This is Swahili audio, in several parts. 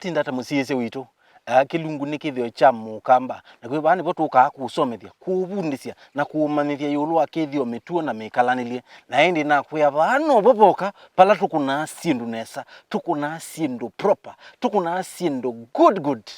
atinda ta musiese wito kilungu nikithio cha mukamba na kwe bani botuka kusomethia kubundisia na kumanithia yulu akithio mituo na mikalanilie na indi na kwe abano boboka pala tukuna sindu nesa tukuna sindu proper tukuna sindu good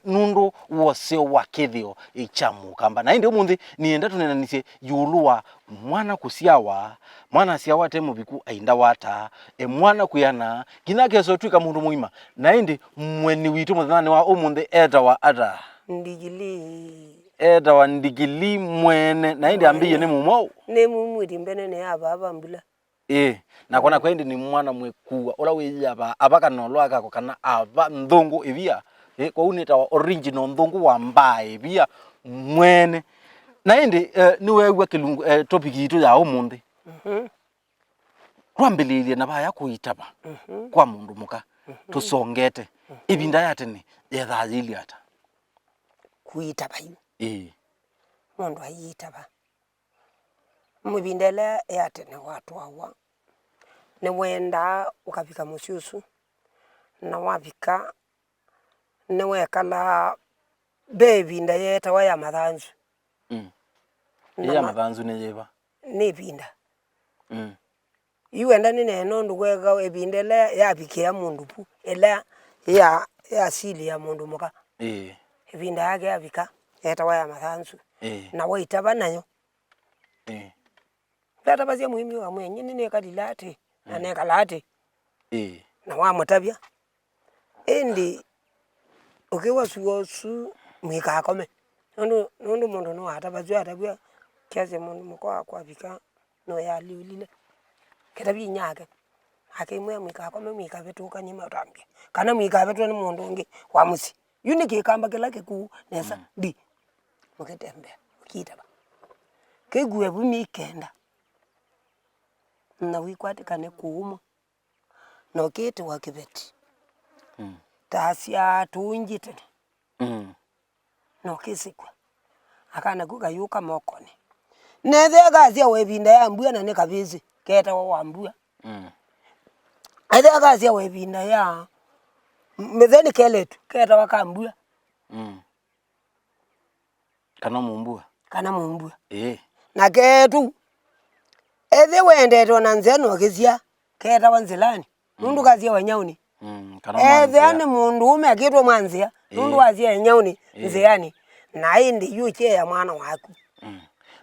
nundu wose wakithio cha mukamba na indi umuthi nienda tunenanisie yulu wa mwana kusiawa mwana siawa temu biku ainda wata mwana kuyana kina keso twika mundu muima na indi mweni witu muthani wa umuthi eta wa ata ndigili mwene na indi ambiye ni mumo ne mumwiti mbene ne aba mbula na kona kwendi ni mwana mwekuwa ola wiyaba abaka nolwaka ko kana aba ndungu ibia kwa unita wa original ndungu wa mbae bia mwene na indi niwe gwa kilungu topic yitu ya umuthi kwambililie na baya kuitaba kwa mundu muka tusongete ibinda yatene yethazili ata kuitaba mundu ayitaba mubindele yatene watu awa ne wenda ukafika musyusu na wafika ne wekala bebinda yeta waya mathanzu ya mathanzu ne yeba ne binda iwenda nine nondu gwega ebindele yabikia mundu pu ela ya asili ya mundu muka ebinda yake yabika yeta waya mathanzu na waitaba nayo data bazia muhimi wa mwenye nine kadilate na nekalate na wa mutabya endi ukiwa suosu mwika akome nondu mundu no atabazwa atabya kiasi mundu mukwa kwa bika no ya liulile ketabi nyake akimwe mwika akome mwika betuka nyima utambye kana mwika betu ni mundu ngi wa musi uniki kamba kelake ku nesa di muketembe kitaba keguwe bumi kenda na wikwati kane kuuma no kete wa kibeti tasia tunjite no kisikwa akana kugayuka mokone nethe gazia webinda ya mbua na ne kabizi keta wa mbua athe gazia webinda ya metheni keletu keta wa kambua kana mumbua na ketu ethe wendetwa na nzeno kizia keta wanzilani nundu gazia wanyauni ethe ane mundu ume akitwa mwanzia nundu wazia nyauni nziani na indi yuche ya mwana waku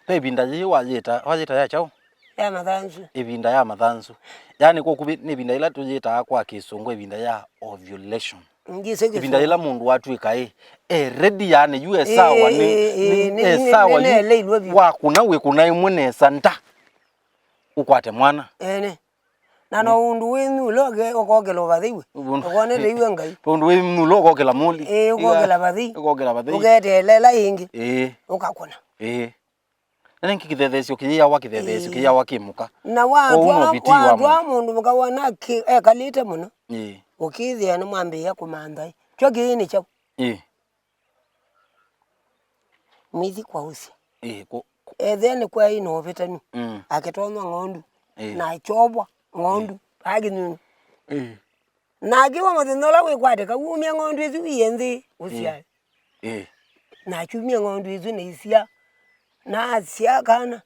ibinda yi wajita ya chao ya mathanzu ibinda ya mathanzu yani ko kubi ni ibinda ila tujita kwa kisungu ibinda ya ovulation ibinda ila mundu watu ikai ready yani USA wa ni sawa wa kuna we kuna imune santa ukwate mwana nano undu wenu loge okogelo bathiwe okone riwe ngai undu wenu loge okogela muli okogela bathi ugete lela ingi ukakona nani kithethesio kiya wa kithethesio kiya wa kimuka na wa mundu muka wana kalite muno ukithia ni mwambe ya kumandai kyo kiini chao mwithi kwa usi then kwa ino vetanu akitonywa ngondu na chobwa ngondu aginu na kiwa mathinola we kwate ka umia ngondu izu yenzi usia na chumia ngondu izu ne isia na asia kana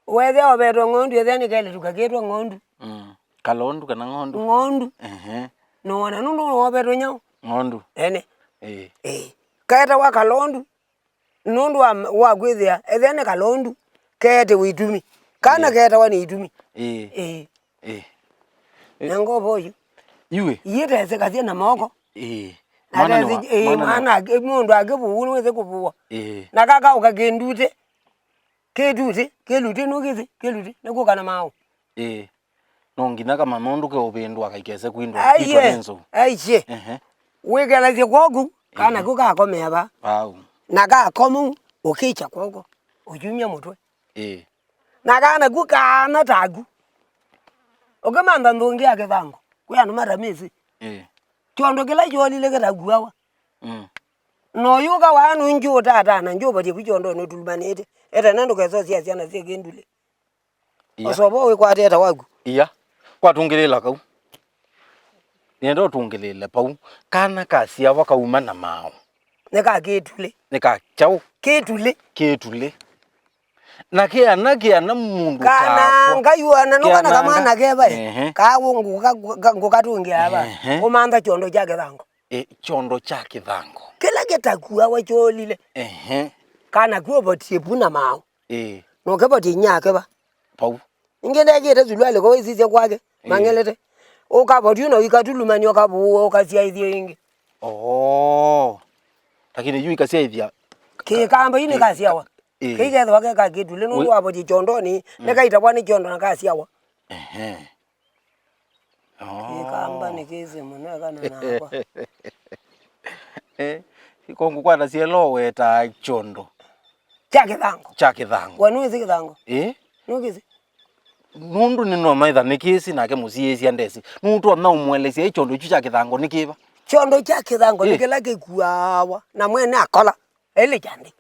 wethe obeto ngondu etheni kele tukaketwa ngondu kalondu kana ngondu no wana nundu obeto nyao ngondu kaeta wa kalondu nundu wa gwithia etheni kalondu kete witumi kana keta wa ni itumi nango boyo iwe yete kazi na moko mana mundu agebuulu weze kubuwa na kaka ukakendute kelute no kizi kelute nako kana mawo no ngina kama nondu ke obendwa kaikese kwindwa itwa nenzo aiche wegala ze kogu kana kuka komeba na ka komu ukicha koko ujumya mutwe na kana kuka na tagu ogamanda ndongi yake vango kuyana mara mezi chondo kila joli le kata guawa no yuka wanu njo tata na njo bati bichondo no tulbanete eta nando kezo sia na sia gendule osobo we kwate eta wagu iya kwatungelela kau Niendo tungelele pau kana kasia wakauma na mao. Neka ketule. Neka chau ketule. Na kia na mundu kana ngayuana no kana kamana keba ka ngukatungi aba umanda chondo chake thango chondo chake thango kila getakuwa wacholile kana kuobotie buna mao no keboti nyake ba pau ingende gete zulwale ko izise kwake mangelete ukaboti no ikatulumani okabuo kasia ithio ingi lakini yui kasia ithia kikamba ini kasia wa kike thwa ka kitule no waboti chondo ni nekaita kwani chondo na kasia wa kikamba ni kizi muna kana nakwa ikongu kwanda sielo weta chondo chake thango wanuizi kithango nukizi nundu nino maitha nikisi nake musiesi andesi nundu na umwelesia chondo chu chake thango nikiba chondo chake thango nikila kikuawa na mwene akola ele jande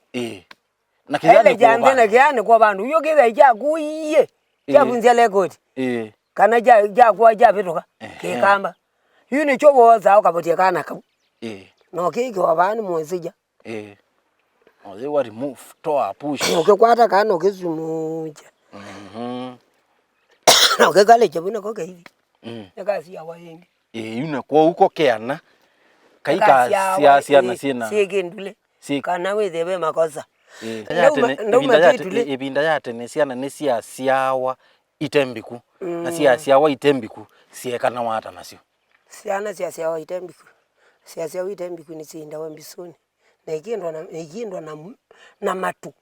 na kiyani jande na kiyani kwa bandu yo kitha cha kuiye cha bunzia lekoti kana ja kwa ja bitoka kikamba yuni chobo za ukabotia kana kabu no kiki wa bani mwezija they were remove toa push ukikwata kana ukizumuja na ukikale chabuna ko hivi nekasi ya wayengi yune kwa huko keana kaika sia na sina sigendule kana wethebe makosa ibinda yate ne siana ne siawa itembiku na siawa itembiku siekana wata nasio siana siawa itembiku siawa itembiku ni sinda wa mbisoni na ikindwa na matu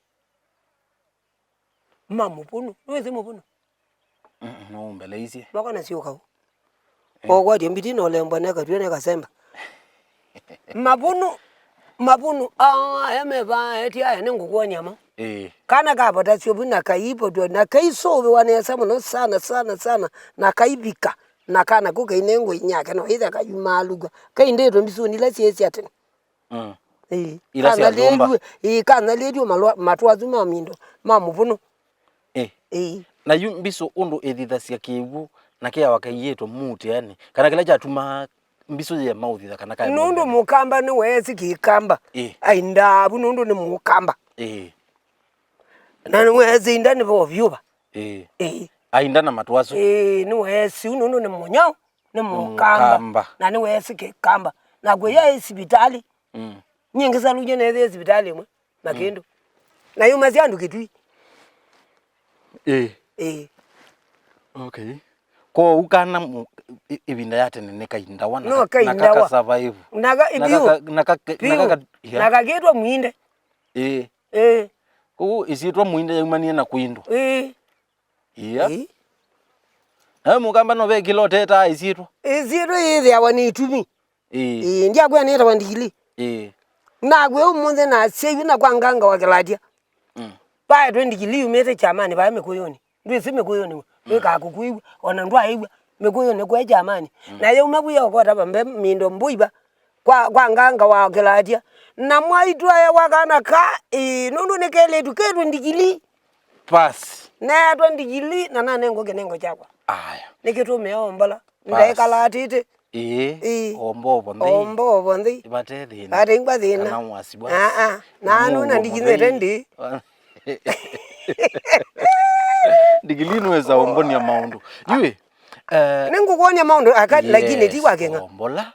mamupunu weze mupunu no mbeleisi bakana sio kawo kwa dimbiti no lemba na ka tuene kasemba mabunu yameva eti aya nengukuwa nyama kana kapata siobuna kaipo tu na kaisobe wanesa muno sana na kaibika na kana ko kainengo inyake no ida kayumaluga kaindeto mbisoni la siesi atene kana ledu kana ledu matwazu mamindo mamuvuno na yumbiso ondo edithasia kiwu na kia wakaiyeto muti yani kana kila chatuma mbiso ya mauthi kana kai nundu mukamba ni wesi kikamba aindabu nundu ni mukamba na ni wesi indani bo vyuba ainda na matwazo ni wesi nundu ni munyao ni mukamba na ni wesi kikamba na gwe ya hospitali nyingi za luje na ya hospitali mwe makindu na yuma ziandu kitui okay ko ukana ibinda yate ne kainda wana no kainda survive naga ibiu naga getwa muinde ko isitwa muinde yumanie na kuindo mukamba no be kilo teta isitwa ile awani itumi ndia gwa neta wandili na gwe umunze na sevi na kwanganga wakelatia ba 20 kili umete chamani ba mekoyoni ndwe mekoyoni weka kukuiwa ona ndwa iwa mekoyoni kwa chamani na ye umabuya okota bambe mindo mbuiba kwa nganga wakelatia na mwaitwa ya wakana ka nundu nekele tuketu ndikili pass na 20 kili na nanengo kenengo chakwa aya nikitume ombala ndaikala atite ombo ndi ibatethi ate ingwa thina kana mwasibwa nanu na ndikinete ndi digilino weza ombonia maundu yue nengukonya maundu akati lakini tiwa kenga ombola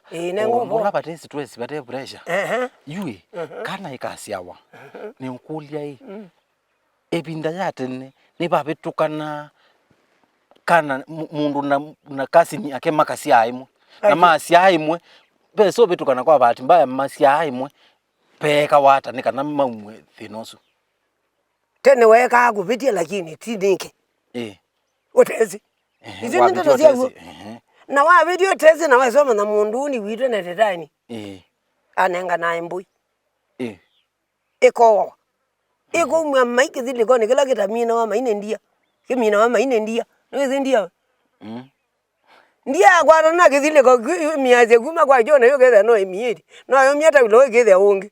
ombola batesi twesi bate pressure yue kana ikasiawa ni ukulia ebinda yatene ni babetukana kana mundu na kasi ni ake makasi aimwe na masi aimwe beso betukana kwa bati mbaya masi aimwe peka wata ni kana mamwe thinoso tene weka kupitia lakini tinike otezi izi ndio tozia na wa video tezi na wasoma na mundu ni wito na tetani anenga na imbui eko mwa maiki zile kone kila kitamina wa maine ndia kimina wa maine ndia niwezi ndia ndia kwa na kizile ko miaze kuma kwa jona yo ketha no emieti no yo miata lo ketha ungi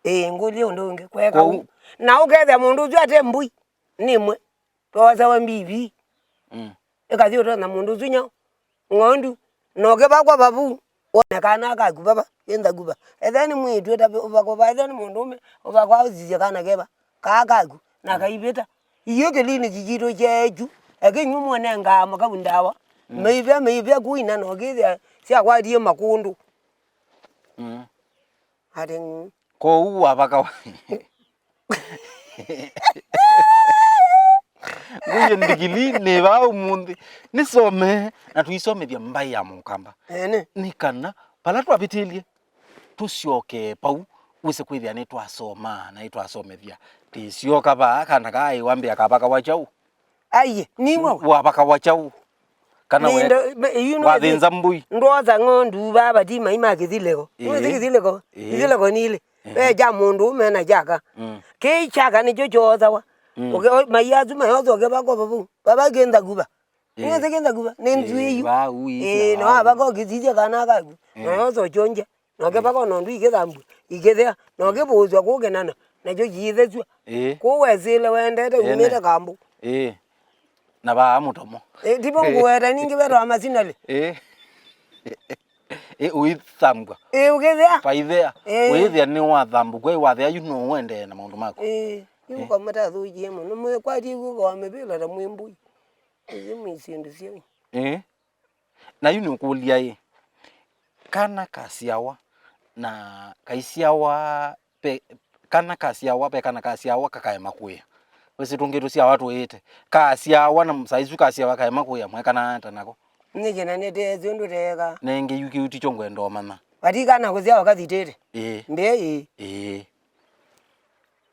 nguli ondonge kweka na uketha mundu ju ate mbui nimwe toza wa mbivi ekathi ota na mundu ju nya ngondu no ke ba kwa babu ona kana ka kubaba yenda kuba etheni mwitu eta ubako ba etheni mundume ubako uzize kana keba ka ku na ka ibeta iyo ke lini jijiro jeju ake nyumo ne ngama ka bundawa meibe kuina no ke sia kwa die makundu Ading ko uwa baka Nguye ndigili ne ba umundi nisome na tuisomethia mbai ya mukamba nikana pala twabitilie tucioke pau wise kwithia ni twasoma na itwasomethia tisioka ba kana kai wambe akabaka wachau aiye niwo wabaka wachau kana we wathinza mbui ndoza ngondu baba di mai makithileko ngithileko ithileko nile be ja mundu mena jaka ke chaka ni jojoza wa oke mayazu mayozo ke bako babu baba genda guba ngeze genda guba nenzuiyu no abako kizije kana ka mayozo chonje no ke bako no ndu ikethambu ikethea no ke bozwa kugenana na jo yithezwa ko wezile wendete umete kambu na ba mutomo tipo ngwera ningi bero amasinale uithamgwa ukethea paithea withia ni wathambu kwe wathia you know wende na maundu mako yuko mata thujie muno mwe kwati guko amebila na mwimbui izimi sindu sio na you know kulia kana kasiawa na kaisiawa pe kana kasiawa pe kana kasiawa kakae makuya wese tungetu sia watu ete kasiawa na saizu kasiawa kae makuya mwekana anta nako nigena nete zindu teka nenge yuki uti chongwe ndo mama watikana kuzia wakazitete mbe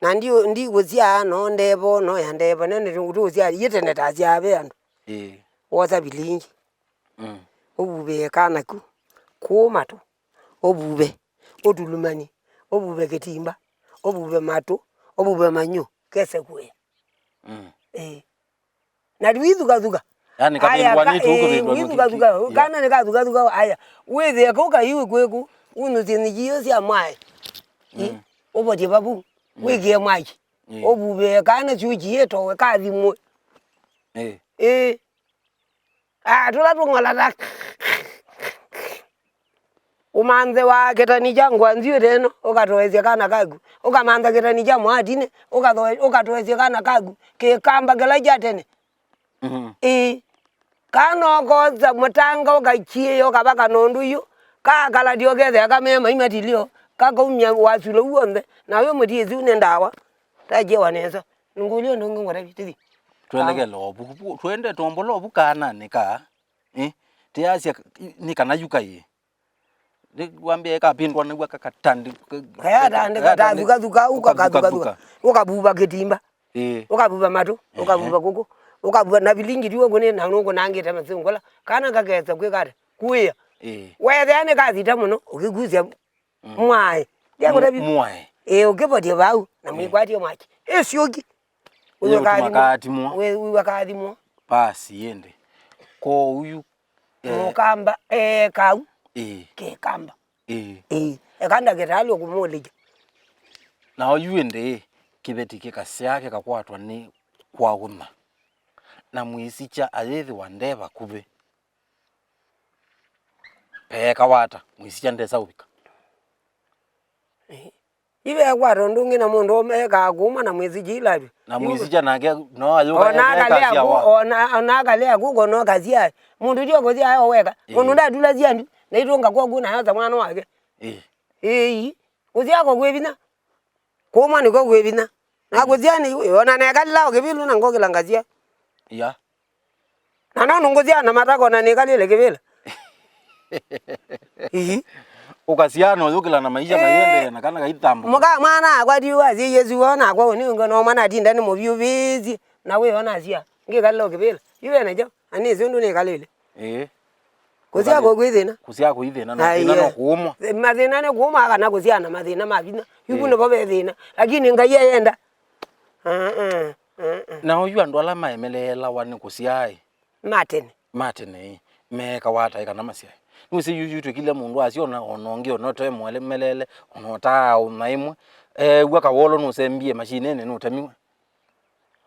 na ndi kuzia no ndebo no ya ndebo nene tunguzia yitene tazia be andu woza bilingi obube kana ku mato obube odulumani obube ketimba obube mato obube manyo kese kuye na duizuka yani kabindwa ni tuko kana ne kazuka aya weze ko ka yiwe kweku unu tini jiyo sia mai obodi babu wege mai obube kana chuji yeto we kazi mo tola tungola ta umanze wa ketani jangwa nziwe teno okatoezia kana kagu okamanza ketani jamu adine okatoezia kana kagu ke kamba gela jatene kano koza mutanga okachie yo kabaka nondu yo kakala dio gethe akamema imatilio kaka umya wasulo uonde nawe mutiezi unendawa taje waneza ngulio ndongo ngora bitidi tweleke lobu twende tombo lobu kana nika tiasia ni kana yuka ye wambie kapindwa ni wakakatandi kaya tande katazuka ukakazuka ukabuba ketimba ukabuba mato ukabuba kuko ukabuba na bilingi diwo gone na nongo nangeta masingola kana kakeza kwekata kuya wethe ane kathita muno ukiguzia mwae yakora bi mwae ukibodi bau na mwikwatie mwaki sioki we wakathimwa basi yende ko uyu mukamba kau ke kamba ekanda ketalo kumulija na uyu ende kibeti kikasyake kakwatwa ni kwaguma na mwisicha ayethi wandeva kube kawata mwisicha ndesa ubika ibe kwatwa ndungi na mundu omeka kuma na mwisicha ilabi na mwisicha nage no ayuka ona kalea kuko no kazia mundu dio kozia ayo weka mundu ndadula ziandu na itonga kwa guna haza mwana wake kuzia ko kwebina kuma ni ko kwebina na kuzia ni ona na kalao kebilu na ngokela ngazia na nunguzia na matako na nikalile kebila ukasiano yukila na maisha mayende na kana kaithambo muka mwana kwa diwa zi yesu ona kwa ni ngono mana tinda ni mubyu bizi na we ona sia ngikalilo kebila iwe na jo ani zindu ni kalile kuzia ko kwithina na thina no kuumwa mathina ne kuuma kana kuzia na mathina mabina yubuno bobe thina lakini ngai yenda na uyu andu ala maemelela wani kusiai matene meka wata kana masiai nusi yuyu tukile mundu asiona ononge onotoe mwele melele onota unaimwe waka wolo no sembie machine ne no tamiwa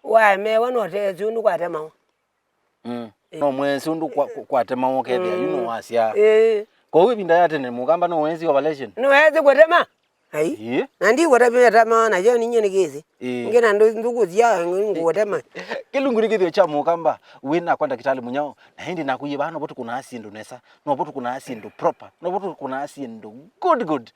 wa me wano te zunu kwa tema no mwenzi undu kwa tema woke there you know asia ko wibinda yate ne mukamba no mwenzi operation no heze kwatema ai nandi kwatema tama na je ni nyene kezi ngena ndugu zia ngwatema kilungu nikithio cha mukamba wina kwanda kitali munyao na hindi nakuye bano botu kuna asindu nesa no botu kuna asindu proper no botu kuna asindu good